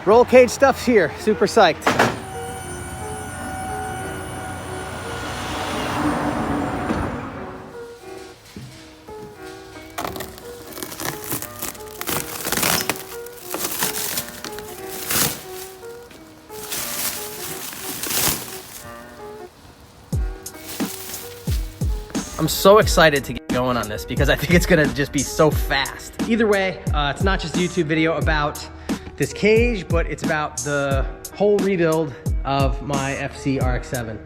roll cage stuff's here. Super psyched. I'm so excited to get going on this because I think it's gonna just be so fast. Either way, it's not just a YouTube video about this cage, but it's about the whole rebuild of my FC RX-7.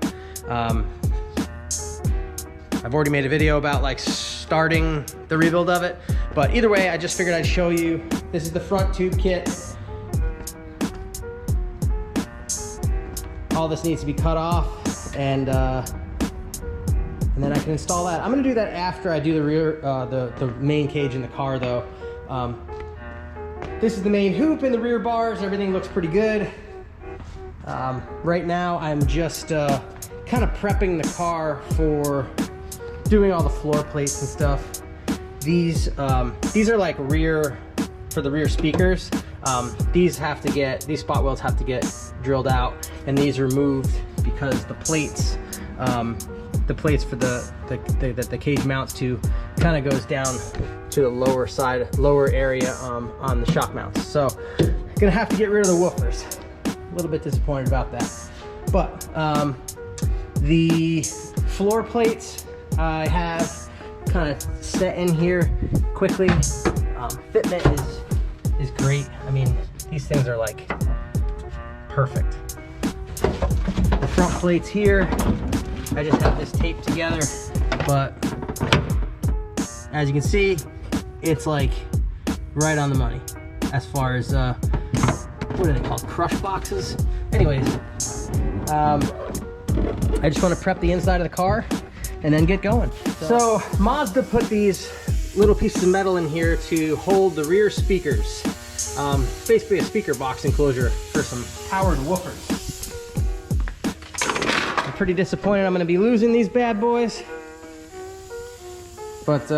I've already made a video about like starting the rebuild of it, but either way, I just figured I'd show you. This is the front tube kit. All this needs to be cut off, and then I can install that. I'm gonna do that after I do the rear, the main cage in the car though. This is the main hoop and the rear bars. Everything looks pretty good. Right now I'm just kind of prepping the car for doing all the floor plates and stuff. These are like rear, for the rear speakers. These spot welds have to get drilled out, and these are moved because the plates for the cage mounts to kind of goes down to the lower area on the shock mounts. So gonna have to get rid of the woofers. A little bit disappointed about that. But the floor plates I have kind of set in here quickly. Fitment is great. I mean, these things are like perfect. The front plates here, I just have this taped together, but as you can see, it's like right on the money as far as what are they called, crush boxes? Anyways, I just want to prep the inside of the car and then get going. So Mazda put these little pieces of metal in here to hold the rear speakers. Basically a speaker box enclosure for some powered woofers. I'm pretty disappointed I'm gonna be losing these bad boys, but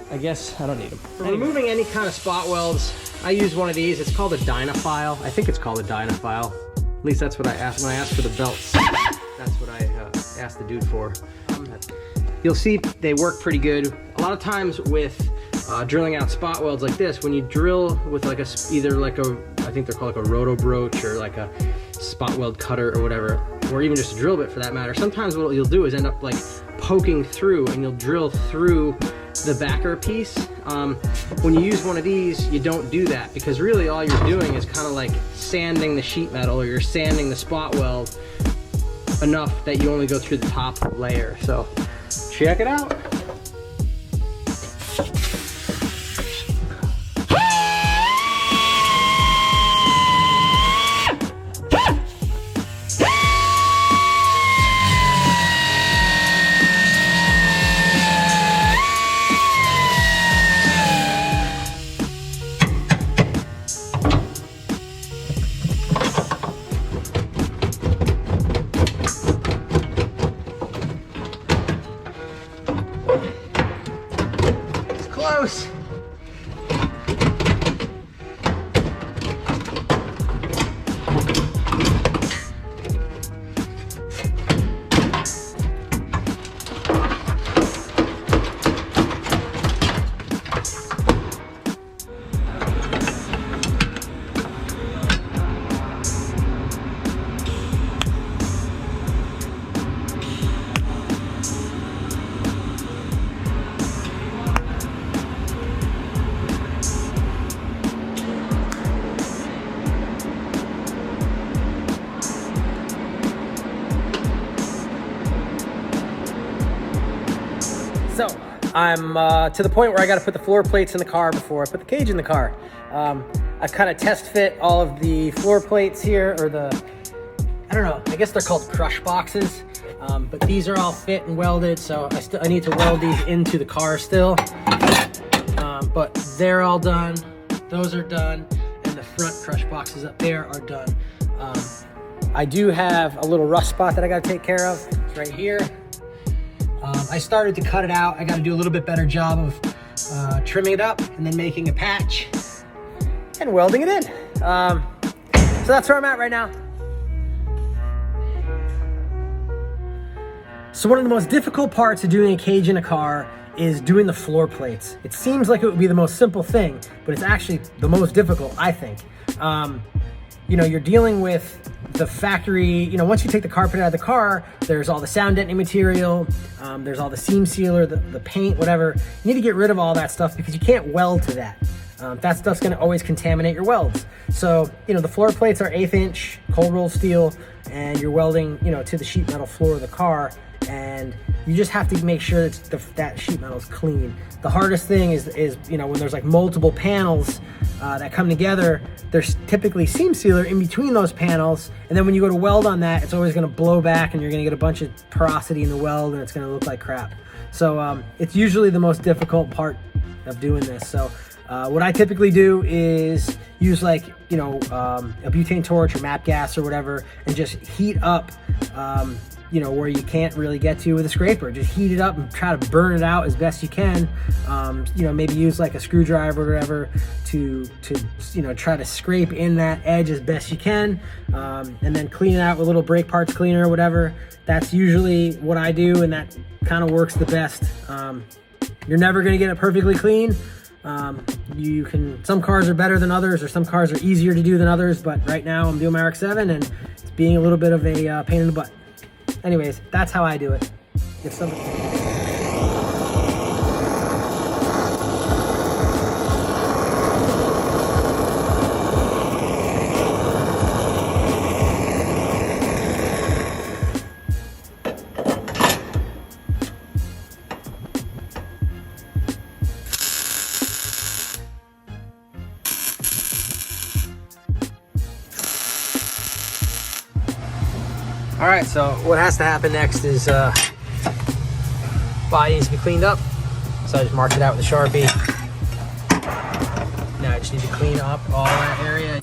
I guess I don't need them. For removing any kind of spot welds, I use one of these. It's called a Dynafile. I think it's called a Dynafile. At least that's what I asked when I asked for the belts. That's what I asked the dude for. You'll see they work pretty good. A lot of times with drilling out spot welds like this, when you drill with like either like a, I think they're called like a roto broach or like a spot weld cutter or whatever, or even just a drill bit for that matter. Sometimes what you'll do is end up like poking through, and you'll drill through the backer piece. When you use one of these, you don't do that, because really all you're doing is kind of like sanding the sheet metal, or you're sanding the spot weld enough that you only go through the top layer. So check it out. Close. So I'm to the point where I got to put the floor plates in the car before I put the cage in the car. I kind of test fit all of the floor plates here, or I don't know, I guess they're called crush boxes. But these are all fit and welded, so I need to weld these into the car still. But they're all done, those are done, and the front crush boxes up there are done. I do have a little rust spot that I got to take care of. It's right here. I started to cut it out. I got to do a little bit better job of trimming it up and then making a patch. and welding it in. So that's where I'm at right now. So one of the most difficult parts of doing a cage in a car is doing the floor plates. It seems like it would be the most simple thing, but it's actually the most difficult, I think. You know, you're dealing with the factory, you know, once you take the carpet out of the car, there's all the sound deadening material, there's all the seam sealer, the paint, whatever. You need to get rid of all that stuff because you can't weld to that. That stuff's gonna always contaminate your welds. So, you know, the floor plates are 1/8 inch cold rolled steel, and you're welding, you know, to the sheet metal floor of the car, and you just have to make sure that sheet metal is clean. The hardest thing is, you know, when there's like multiple panels that come together, there's typically seam sealer in between those panels, and then when you go to weld on that, it's always gonna blow back and you're gonna get a bunch of porosity in the weld and it's gonna look like crap. So it's usually the most difficult part of doing this. So what I typically do is use like, you know, a butane torch or MAP gas or whatever, and just heat up, you know, where you can't really get to with a scraper. Just heat it up and try to burn it out as best you can. You know, maybe use like a screwdriver or whatever to you know, try to scrape in that edge as best you can, and then clean it out with a little brake parts cleaner or whatever. That's usually what I do, and that kind of works the best. You're never gonna get it perfectly clean. Some cars are better than others, or some cars are easier to do than others, but right now I'm doing my RX-7 and it's being a little bit of a pain in the butt. Anyways, that's how I do it. If somebody... All right, so what has to happen next is body needs to be cleaned up. So I just marked it out with a Sharpie. Now I just need to clean up all that area.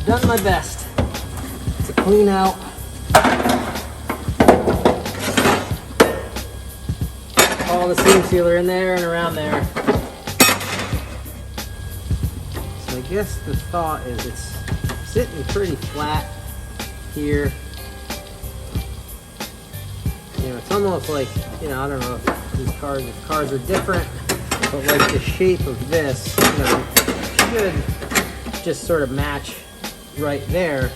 Done my best to clean out all the seam sealer in there and around there. So I guess the thought is it's sitting pretty flat here. You know, it's almost like, you know, I don't know if these cars are different, but like the shape of this, you know, should just sort of match right there.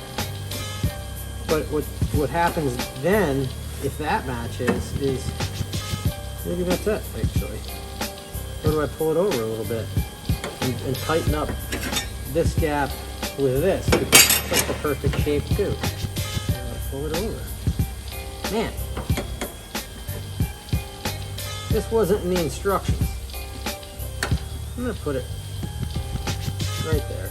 But what happens then, if that matches, is maybe that's it actually. Or do I pull it over a little bit and tighten up this gap with this? It's like the perfect shape too. Pull it over. Man, this wasn't in the instructions. I'm gonna put it right there.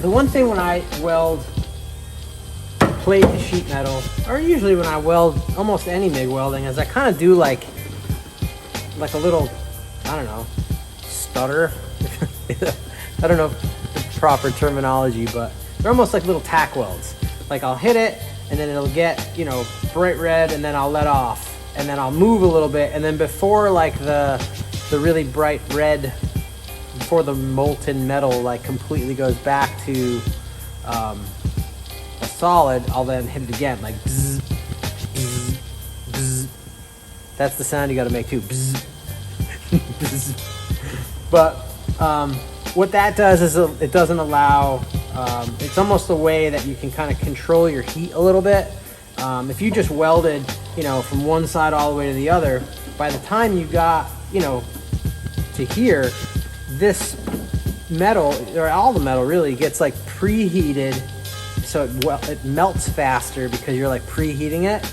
The one thing when I weld plate sheet metal, or usually when I weld almost any MIG welding, is I kind of do like a little, I don't know, stutter. I don't know the proper terminology, but they're almost like little tack welds. Like I'll hit it and then it'll get, you know, bright red, and then I'll let off, and then I'll move a little bit, and then before like the really bright red, before the molten metal like completely goes back to a solid, I'll then hit it again, like bzz, bzz, bzz. That's the sound you got to make too. Bzz, bzz. But what that does is it doesn't allow, it's almost a way that you can kind of control your heat a little bit. If you just welded, you know, from one side all the way to the other, by the time you got, you know, to here, this metal, or all the metal really, gets like preheated, so it melts faster because you're like preheating it.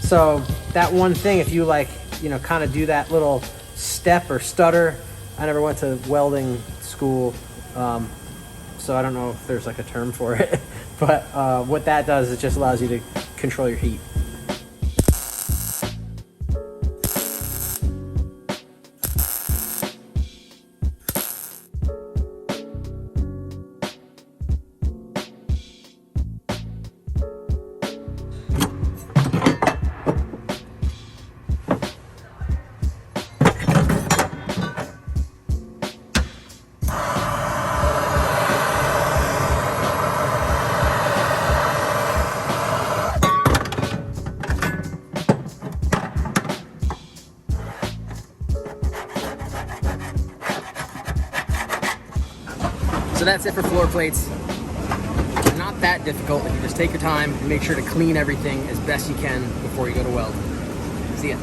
So that one thing, if you like, you know, kind of do that little step or stutter, I never went to welding school, so I don't know if there's like a term for it, but what that does, it just allows you to control your heat. So that's it for floor plates. Not that difficult if you just take your time and make sure to clean everything as best you can before you go to weld. See ya.